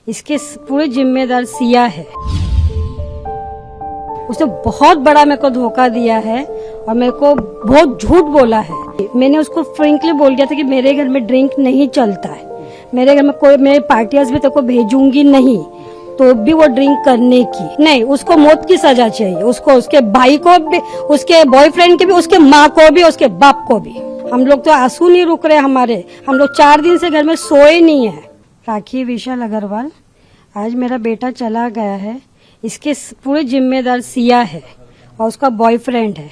इसके पूरे जिम्मेदार सिया है। उसने बहुत बड़ा मेरे को धोखा दिया है और मेरे को बहुत झूठ बोला है। मैंने उसको फ्रेंकली बोल दिया था कि मेरे घर में ड्रिंक नहीं चलता है, मेरे घर में कोई मेरे पार्टियां भी तेको भेजूंगी नहीं, तो भी वो ड्रिंक करने की नहीं। उसको मौत की सजा चाहिए, उसको, उसके भाई को भी, उसके बॉयफ्रेंड के भी, उसके माँ को भी, उसके बाप को भी। हम लोग तो आंसू नहीं रुक रहे हमारे, हम लोग 4 दिन से घर में सोए नहीं है। राखी विशाल अग्रवाल, आज मेरा बेटा चला गया है, इसके पूरे जिम्मेदार सिया है और उसका बॉयफ्रेंड है।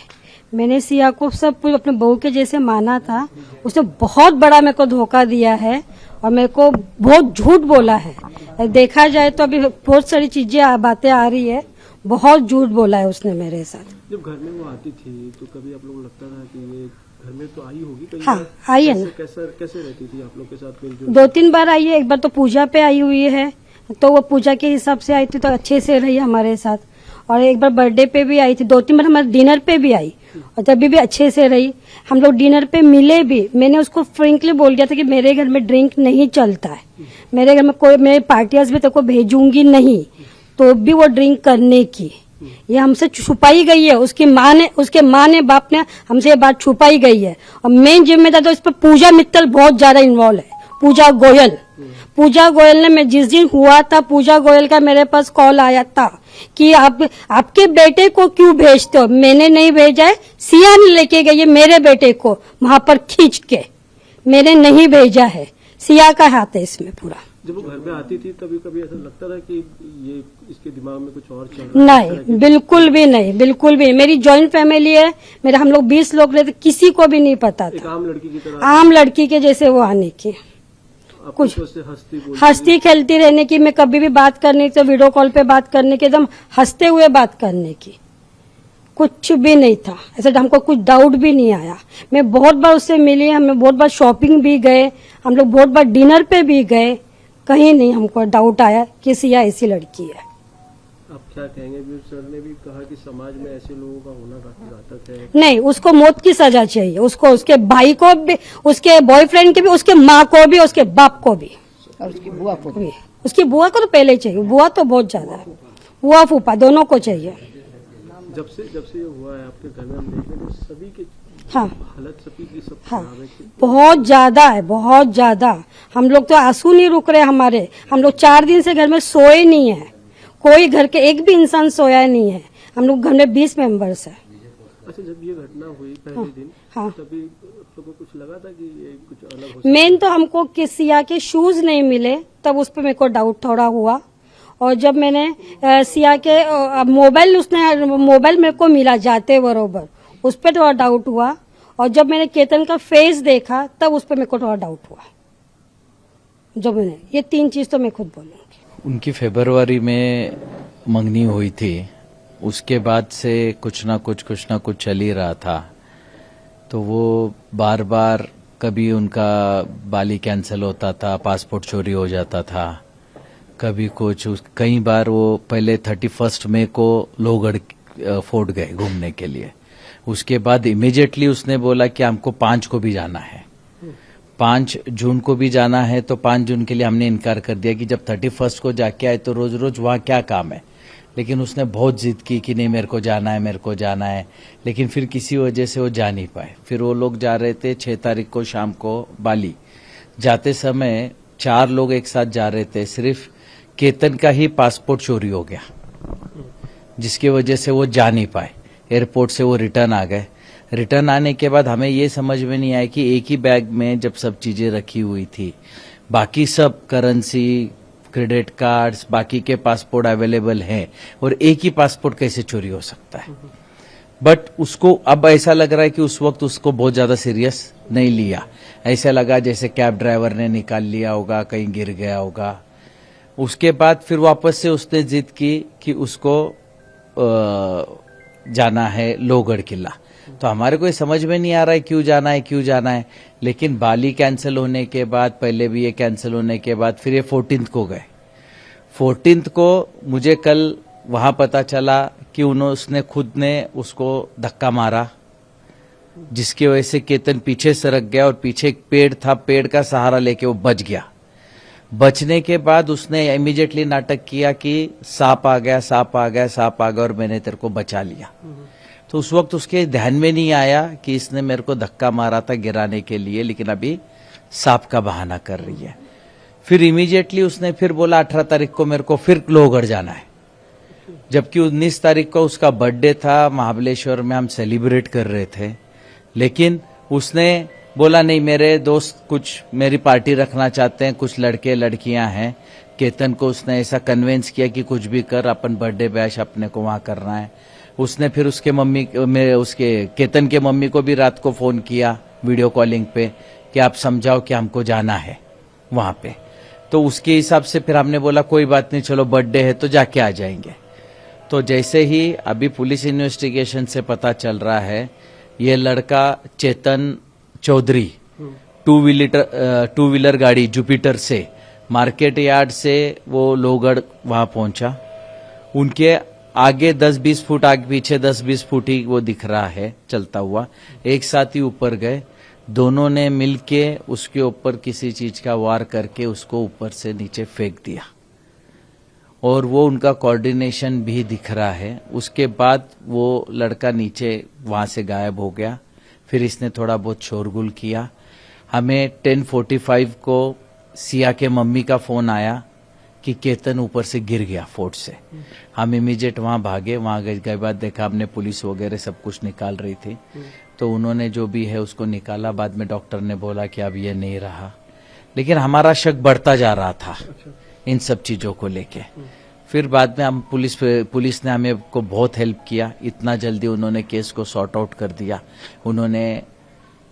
मैंने सिया को सब कुछ अपने बहू के जैसे माना था, उसने बहुत बड़ा मेरे को धोखा दिया है और मेरे को बहुत झूठ बोला है। देखा जाए तो अभी बहुत सारी चीजें बातें आ रही है, बहुत झूठ बोला है उसने मेरे साथ। जब घर में वो आती थी तो कभी आप लोग लगता था कि ये घर में तो आई होगी कहीं? हाँ, आई है ना। कैसे रहती थी आप लोग के साथ मिलजुल? 2-3 बार आई है। एक बार तो पूजा पे आई हुई है, तो वो पूजा के हिसाब से आई थी, तो अच्छे से रही हमारे साथ। और एक बार बर्थडे पे भी आई थी, 2-3 बार हमारे डिनर पे भी आई और तभी भी अच्छे से रही। हम लोग डिनर पे मिले भी। मैंने उसको फ्रेंकली बोल दिया था कि मेरे घर में ड्रिंक नहीं चलता है, मेरे घर में कोई मेरे पार्टियां भी तेको भेजूंगी नहीं, तो भी वो ड्रिंक करने की। ये हमसे छुपाई गई है, उसके माँ ने बाप ने हमसे ये बात छुपाई गई है। और मेन जिम्मेदार तो इस पर पूजा मित्तल बहुत ज्यादा इन्वॉल्व है। पूजा गोयल ने, मैं जिस दिन हुआ था, पूजा गोयल का मेरे पास कॉल आया था कि आपके बेटे को क्यों भेजते हो? मैंने नहीं भेजा है, सिया ने लेके गई है मेरे बेटे को वहां पर खींच के, मैंने नहीं भेजा है। सिया का हाथ है इसमें पूरा। जब वो घर में आती थी तभी कभी ऐसा लगता था कि ये इसके दिमाग में कुछ और चल रहा है? नहीं, बिल्कुल भी नहीं, बिल्कुल भी। मेरी जॉइंट फैमिली है, मेरे हम लोग 20 लोग रहते, किसी को भी नहीं पता था। आम लड़की की तरह, आम लड़की के जैसे वो आने की, कुछ हंसती खेलती रहने की। मैं कभी भी बात करने की, तो वीडियो कॉल पे बात करने की, एकदम हंसते हुए बात करने की, कुछ भी नहीं था ऐसा। हमको कुछ डाउट भी नहीं आया। मैं बहुत बार उससे मिली, हमें बहुत बार शॉपिंग भी गए, हम लोग बहुत बार डिनर पे भी गए, कहीं नहीं हमको डाउट आया कि सिया ऐसी लड़की है। आप क्या कहेंगे? सर ने भी कहा कि समाज में ऐसे लोगों का होना काफी घातक है। नहीं, उसको मौत की सजा चाहिए, उसको, उसके भाई को भी, उसके बॉयफ्रेंड के भी, उसके माँ को भी, उसके बाप को भी और उसकी बुआ को भी। उसकी बुआ को तो पहले ही चाहिए, बुआ तो बहुत ज्यादा है, बुआ फूफा दोनों को चाहिए। जब से ये हुआ है आपके घर में, हम देख रहे हैं सभी के हाँ, हालत सभी की सब हाँ, खराब है। बहुत ज्यादा है, बहुत ज्यादा। हम लोग तो आंसू नहीं रुक रहे हमारे, हम लोग 4 दिन से घर में सोए नहीं है। कोई घर के एक भी इंसान सोया नहीं है। हम लोग घर में 20 मेंबर्स है। अच्छा, जब ये घटना हुई पहले दिन, हाँ, तभी आप लोगों को कुछ लगा था कि ये कुछ अलग हो सकता है? मेन तो हमको कि सिया के शूज नहीं मिले, तब उस पर मेरे को डाउट थोड़ा हुआ। और जब मैंने सिया के मोबाइल मेरे को मिला जाते बरोबर, उस पर थोड़ा डाउट हुआ। और जब मैंने केतन का फेस देखा, तब उस पर मेरे को थोड़ा डाउट हुआ। जो मैंने ये 3 चीज तो मैं खुद बोलूंगी। उनकी फरवरी में मंगनी हुई थी, उसके बाद से कुछ ना कुछ चल ही रहा था। तो वो बार बार कभी उनका बाली कैंसिल होता था, पासपोर्ट चोरी हो जाता था, कभी कुछ। कई बार वो पहले 31 मई को लोहगढ़ फोर्ट गए घूमने के लिए। उसके बाद इमीडिएटली उसने बोला कि हमको 5 को भी जाना है, 5 जून को भी जाना है। तो 5 जून के लिए हमने इनकार कर दिया कि जब 31 को जाके आए तो रोज रोज वहां क्या काम है। लेकिन उसने बहुत जिद की कि नहीं, मेरे को जाना है, मेरे को जाना है। लेकिन फिर किसी वजह से वो जा नहीं पाए। फिर वो लोग जा रहे थे 6 तारीख को शाम को बाली। जाते समय 4 लोग एक साथ जा रहे थे, सिर्फ केतन का ही पासपोर्ट चोरी हो गया, जिसकी वजह से वो जा नहीं पाए। एयरपोर्ट से वो रिटर्न आ गए। रिटर्न आने के बाद हमें ये समझ में नहीं आया कि एक ही बैग में जब सब चीजें रखी हुई थी, बाकी सब करेंसी, क्रेडिट कार्ड्स, बाकी के पासपोर्ट अवेलेबल हैं, और एक ही पासपोर्ट कैसे चोरी हो सकता है। बट उसको अब ऐसा लग रहा है कि उस वक्त उसको बहुत ज्यादा सीरियस नहीं लिया। ऐसा लगा जैसे कैब ड्राइवर ने निकाल लिया होगा, कहीं गिर गया होगा। उसके बाद फिर वापस से उसने जिद की कि उसको जाना है लोहगढ़ किला। तो हमारे को ये समझ में नहीं आ रहा है क्यों जाना है। लेकिन बाली कैंसिल होने के बाद, पहले भी ये कैंसिल होने के बाद, फिर ये 14 को गए। 14 को मुझे कल वहां पता चला कि उसने खुद ने उसको धक्का मारा, जिसकी वजह से केतन पीछे सरक गया और पीछे एक पेड़ था, पेड़ का सहारा लेके वो बच गया। बचने के बाद उसने इमीडिएटली नाटक किया कि सांप आ गया, सांप आ गया, सांप आ गया और मैंने तेरे को बचा लिया। तो उस वक्त उसके ध्यान में नहीं आया कि इसने मेरे को धक्का मारा था गिराने के लिए, लेकिन अभी सांप का बहाना कर रही है। फिर इमीडिएटली उसने फिर बोला 18 तारीख को मेरे को फिर लोहगढ़ जाना है, जबकि 19 तारीख को उसका बर्थडे था, महाबलेश्वर में हम सेलिब्रेट कर रहे थे। लेकिन उसने बोला नहीं, मेरे दोस्त कुछ मेरी पार्टी रखना चाहते हैं, कुछ लड़के लड़कियां हैं। केतन को उसने ऐसा कन्विंस किया कि कुछ भी कर, अपन बर्थडे बैश अपने को वहां करना है। उसने फिर उसके उसके केतन के मम्मी को भी रात को फोन किया वीडियो कॉलिंग पे कि आप समझाओ कि हमको जाना है वहां पे। तो उसके हिसाब से फिर हमने बोला कोई बात नहीं, चलो बर्थडे है तो जाके आ जाएंगे। तो जैसे ही अभी पुलिस इन्वेस्टिगेशन से पता चल रहा है, ये लड़का चेतन चौधरी टू व्हीलर गाड़ी जुपिटर से मार्केट यार्ड से वो लोहगढ़ वहां पहुंचा। उनके आगे 10-20 फुट, आगे पीछे 10-20 फुट ही वो दिख रहा है चलता हुआ। एक साथ ही ऊपर गए, दोनों ने मिलके उसके ऊपर किसी चीज का वार करके उसको ऊपर से नीचे फेंक दिया और वो उनका कोऑर्डिनेशन भी दिख रहा है। उसके बाद वो लड़का नीचे वहां से गायब हो गया। फिर इसने थोड़ा बहुत शोरगुल किया। हमें 10:45 को सिया के मम्मी का फोन आया कि केतन ऊपर से गिर गया फोर्ट से। हम इमीडिएट वहां भागे, वहां गए बाद देखा हमने पुलिस वगैरह सब कुछ निकाल रही थी। तो उन्होंने जो भी है उसको निकाला। बाद में डॉक्टर ने बोला कि अब ये नहीं रहा, लेकिन हमारा शक बढ़ता जा रहा था इन सब चीजों को लेके। फिर बाद में हम पुलिस ने हमें को बहुत हेल्प किया। इतना जल्दी उन्होंने केस को सॉर्ट आउट कर दिया। उन्होंने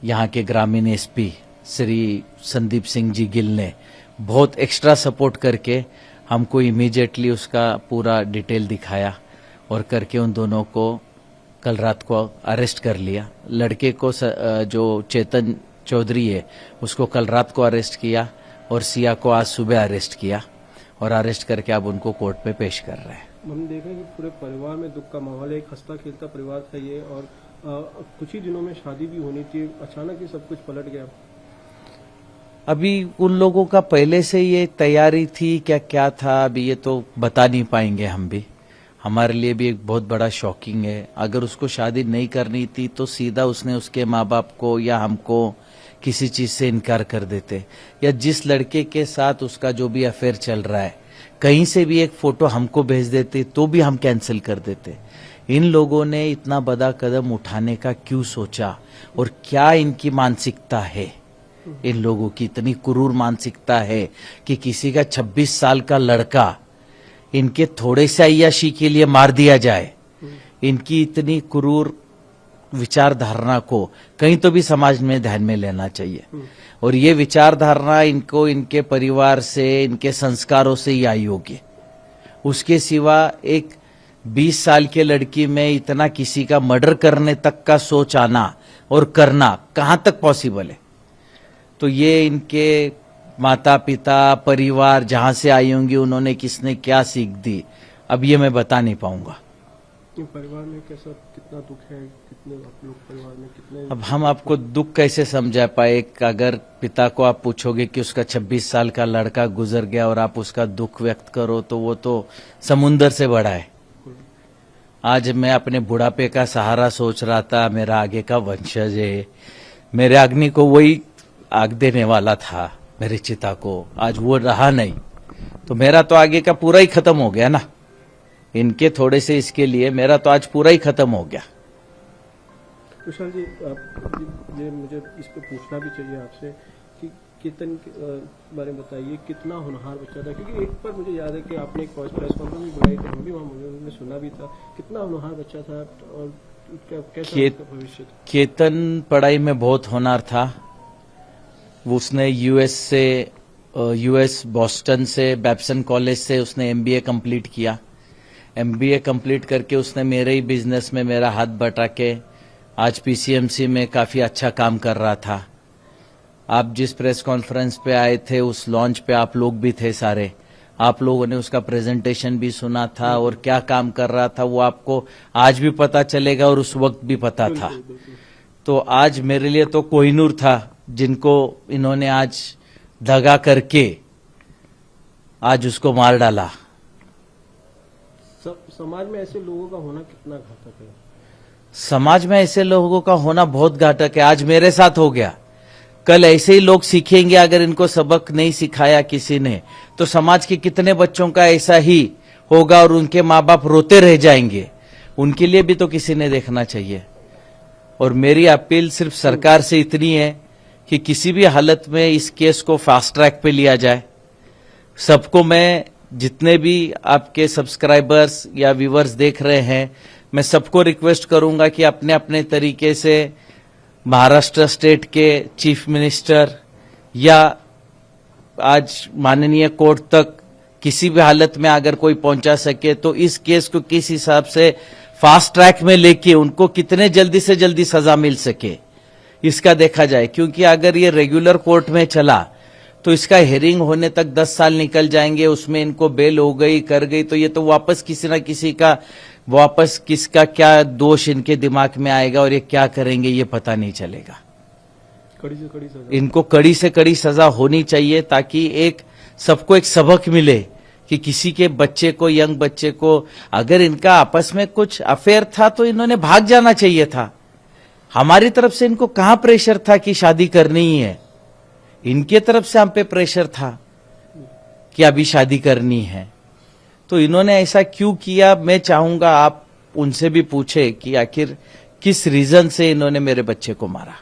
यहाँ के ग्रामीण एसपी श्री संदीप सिंह जी गिल ने बहुत एक्स्ट्रा सपोर्ट करके हमको इमीडिएटली उसका पूरा डिटेल दिखाया और करके उन दोनों को कल रात को अरेस्ट कर लिया। लड़के को जो चेतन चौधरी है उसको कल रात को अरेस्ट किया और सिया को आज सुबह अरेस्ट किया और अरेस्ट करके अब उनको कोर्ट में पेश कर रहे हैं। हम देख रहे हैं कि पूरे परिवार में दुख का माहौल है। एक हंसता खेलता परिवार था ये, और कुछ ही दिनों में शादी भी होनी थी, अचानक ही सब कुछ पलट गया। अभी उन लोगों का पहले से ये तैयारी थी क्या था, अभी ये तो बता नहीं पाएंगे हम भी। हमारे लिए भी एक बहुत बड़ा शॉकिंग है। अगर उसको शादी नहीं करनी थी तो सीधा उसने उसके माँ बाप को या हमको किसी चीज से इनकार कर देते, या जिस लड़के के साथ उसका जो भी अफेयर चल रहा है कहीं से भी एक फोटो हमको भेज देते तो भी हम कैंसिल कर देते। इन लोगों ने इतना बड़ा कदम उठाने का क्यों सोचा और क्या इनकी मानसिकता है? इन लोगों की इतनी क्रूर मानसिकता है कि किसी का 26 साल का लड़का इनके थोड़े से अय्याशी के लिए मार दिया जाए। इनकी इतनी क्रूर विचारधारणा को कहीं तो भी समाज में ध्यान में लेना चाहिए। और ये विचारधारणा इनको इनके परिवार से, इनके संस्कारों से ही आई होगी। उसके सिवा एक 20 साल के लड़की में इतना किसी का मर्डर करने तक का सोच आना और करना कहां तक पॉसिबल है? तो ये इनके माता पिता परिवार जहां से आई होंगी, उन्होंने किसने क्या सीख दी, अब ये मैं बता नहीं पाऊंगा। परिवार में कैसा, कितना दुख है, कितने आप लोग परिवार में कितने? अब हम आपको दुख कैसे समझा पाए? अगर पिता को आप पूछोगे कि उसका 26 साल का लड़का गुजर गया और आप उसका दुख व्यक्त करो तो वो तो समुंदर से बड़ा है। आज मैं अपने बुढ़ापे का सहारा सोच रहा था, मेरा आगे का वंशज है, मेरे अग्नि को वही आग देने वाला था, मेरी चिता को, आज वो रहा नहीं, तो मेरा तो आगे का पूरा ही खत्म हो गया ना। इनके थोड़े से इसके लिए मेरा तो आज पूरा ही खत्म हो गया। कुशल जी, ये मुझे इस पे पूछना भी चाहिए आपसे कि केतन के बारे में बताइए, कितना होनहार बच्चा था? क्योंकि एक बार मुझे याद है कि आपने एक प्रेस कॉन्फ्रेंस भी बुलाई थी, हम भी वहाँ मैंने सुना भी था। कितना होनहार बच्चा था और कैसा भविष्य था? केतन पढ़ाई में बहुत होनहार था। उसने यूएस बॉस्टन से बैप्सन कॉलेज से उसने एमबीए कंप्लीट किया। एमबीए कंप्लीट करके उसने मेरे ही बिजनेस में मेरा हाथ बटा के आज पीसीएमसी में काफी अच्छा काम कर रहा था। आप जिस प्रेस कॉन्फ्रेंस पे आए थे उस लॉन्च पे आप लोग भी थे सारे, आप लोगों ने उसका प्रेजेंटेशन भी सुना था और क्या काम कर रहा था वो आपको आज भी पता चलेगा और उस वक्त भी पता था। तो आज मेरे लिए तो कोहिनूर था जिनको इन्होंने आज दगा करके आज उसको मार डाला। समाज में ऐसे लोगों का होना कितना घातक है? समाज में ऐसे लोगों का होना बहुत घातक है। आज मेरे साथ हो गया, कल ऐसे ही लोग सीखेंगे। अगर इनको सबक नहीं सिखाया किसी ने तो समाज के कितने बच्चों का ऐसा ही होगा और उनके माँ बाप रोते रह जाएंगे। उनके लिए भी तो किसी ने देखना चाहिए। और मेरी अपील सिर्फ सरकार से इतनी है कि किसी भी हालत में इस केस को फास्ट ट्रैक पे लिया जाए। सबको मैं, जितने भी आपके सब्सक्राइबर्स या व्यूअर्स देख रहे हैं, मैं सबको रिक्वेस्ट करूंगा कि अपने अपने तरीके से महाराष्ट्र स्टेट के चीफ मिनिस्टर या आज माननीय कोर्ट तक किसी भी हालत में अगर कोई पहुंचा सके तो इस केस को किस हिसाब से फास्ट ट्रैक में लेके उनको कितने जल्दी से जल्दी सजा मिल सके इसका देखा जाए। क्योंकि अगर ये रेगुलर कोर्ट में चला तो इसका हियरिंग होने तक 10 साल निकल जाएंगे, उसमें इनको बेल हो गई कर गई तो ये तो वापस किसी ना किसी का वापस किसका क्या दोष इनके दिमाग में आएगा और ये क्या करेंगे ये पता नहीं चलेगा। कड़ी से कड़ी सजा इनको कड़ी से कड़ी सजा होनी चाहिए ताकि एक सबको एक सबक मिले कि किसी के बच्चे को, यंग बच्चे को, अगर इनका आपस में कुछ अफेयर था तो इन्होंने भाग जाना चाहिए था। हमारी तरफ से इनको कहां प्रेशर था कि शादी करनी ही है? इनके तरफ से हम पे प्रेशर था कि अभी शादी करनी है। तो इन्होंने ऐसा क्यों किया? मैं चाहूंगा आप उनसे भी पूछे कि आखिर किस रीजन से इन्होंने मेरे बच्चे को मारा।